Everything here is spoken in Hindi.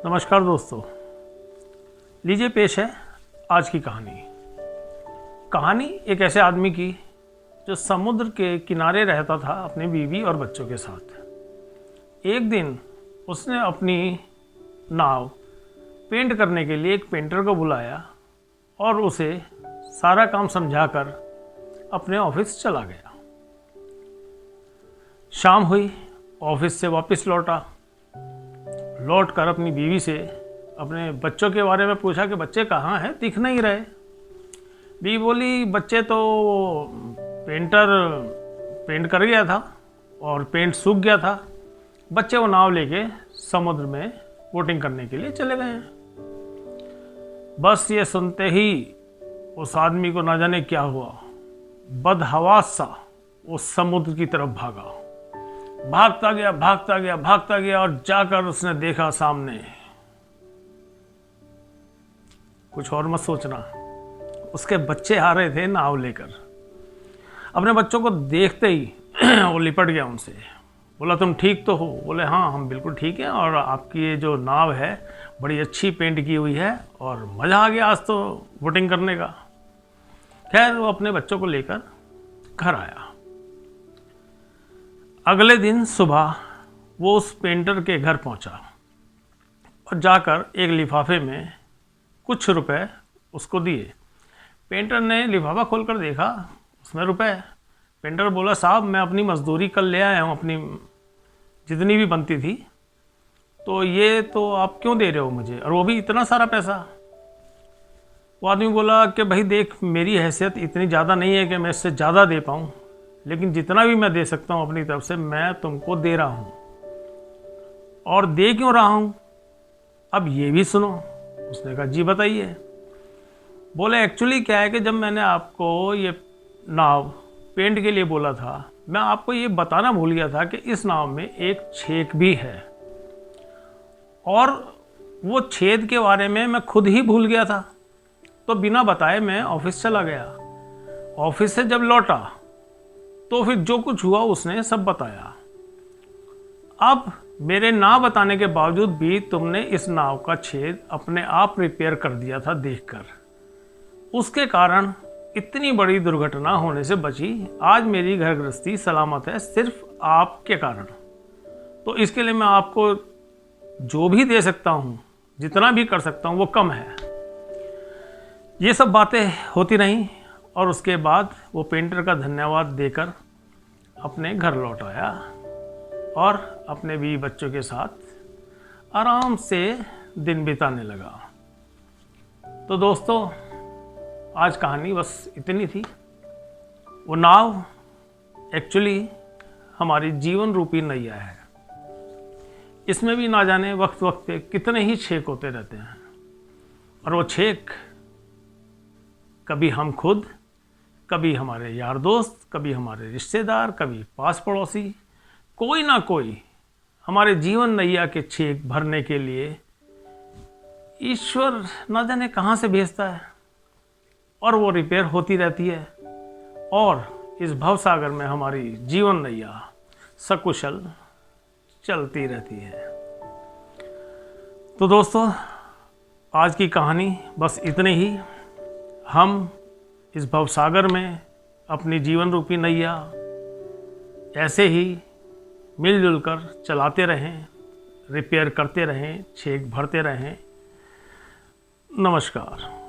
नमस्कार दोस्तों, लीजिए पेश है आज की कहानी एक ऐसे आदमी की जो समुद्र के किनारे रहता था अपनी बीवी और बच्चों के साथ। एक दिन उसने अपनी नाव पेंट करने के लिए एक पेंटर को बुलाया और उसे सारा काम समझाकर अपने ऑफिस चला गया। शाम हुई, ऑफिस से वापस लौट कर अपनी बीवी से अपने बच्चों के बारे में पूछा कि बच्चे कहाँ हैं, दिख नहीं रहे। बीवी बोली बच्चे तो पेंटर पेंट कर गया था और पेंट सूख गया था, बच्चे वो नाव लेके समुद्र में बोटिंग करने के लिए चले गए हैं। बस ये सुनते ही उस आदमी को न जाने क्या हुआ, बदहवास सा वो समुद्र की तरफ भागता गया और जाकर उसने देखा सामने। कुछ और मत सोचना, उसके बच्चे आ रहे थे नाव लेकर। अपने बच्चों को देखते ही वो लिपट गया उनसे, बोला तुम ठीक तो हो? बोले हाँ, हम बिल्कुल ठीक हैं और आपकी ये जो नाव है बड़ी अच्छी पेंट की हुई है और मज़ा आ गया आज तो बोटिंग करने का। खैर वो अपने बच्चों को लेकर घर आया। अगले दिन सुबह वो उस पेंटर के घर पहुंचा और जाकर एक लिफाफे में कुछ रुपए उसको दिए। पेंटर ने लिफाफा खोलकर देखा, उसमें रुपए। पेंटर बोला साहब मैं अपनी मजदूरी कल ले आया हूँ, अपनी जितनी भी बनती थी, तो ये तो आप क्यों दे रहे हो मुझे, और वो भी इतना सारा पैसा? वो आदमी बोला कि भाई देख, मेरी हैसियत इतनी ज़्यादा नहीं है कि मैं इससे ज़्यादा दे पाऊँ, लेकिन जितना भी मैं दे सकता हूँ अपनी तरफ से मैं तुमको दे रहा हूँ। और दे क्यों रहा हूँ अब ये भी सुनो। उसने कहा जी बताइए। बोले एक्चुअली क्या है कि जब मैंने आपको ये नाव पेंट के लिए बोला था, मैं आपको ये बताना भूल गया था कि इस नाव में एक छेद भी है, और वो छेद के बारे में मैं खुद ही भूल गया था, तो बिना बताए मैं ऑफिस चला गया। ऑफिस से जब लौटा तो फिर जो कुछ हुआ उसने सब बताया। अब मेरे ना बताने के बावजूद भी तुमने इस नाव का छेद अपने आप रिपेयर कर दिया था देखकर, उसके कारण इतनी बड़ी दुर्घटना होने से बची। आज मेरी घर गृहस्थी सलामत है सिर्फ आपके कारण। तो इसके लिए मैं आपको जो भी दे सकता हूँ, जितना भी कर सकता हूँ वो कम है। ये सब बातें होती रहीं और उसके बाद वो पेंटर का धन्यवाद देकर अपने घर लौट आया और अपने बीवी बच्चों के साथ आराम से दिन बिताने लगा। तो दोस्तों आज कहानी बस इतनी थी। वो नाव एक्चुअली हमारी जीवन रूपी नैया है। इसमें भी ना जाने वक्त वक्त पे कितने ही छेक होते रहते हैं, और वो छेक कभी हम खुद, कभी हमारे यार दोस्त, कभी हमारे रिश्तेदार, कभी पास पड़ोसी, कोई ना कोई हमारे जीवन नैया के छेक भरने के लिए ईश्वर न जाने कहाँ से भेजता है, और वो रिपेयर होती रहती है और इस भवसागर में हमारी जीवन नैया सकुशल चलती रहती है। तो दोस्तों आज की कहानी बस इतनी ही। हम इस भवसागर में अपनी जीवन रूपी नैया ऐसे ही मिलजुल कर चलाते रहें, रिपेयर करते रहें, छेक भरते रहें। नमस्कार।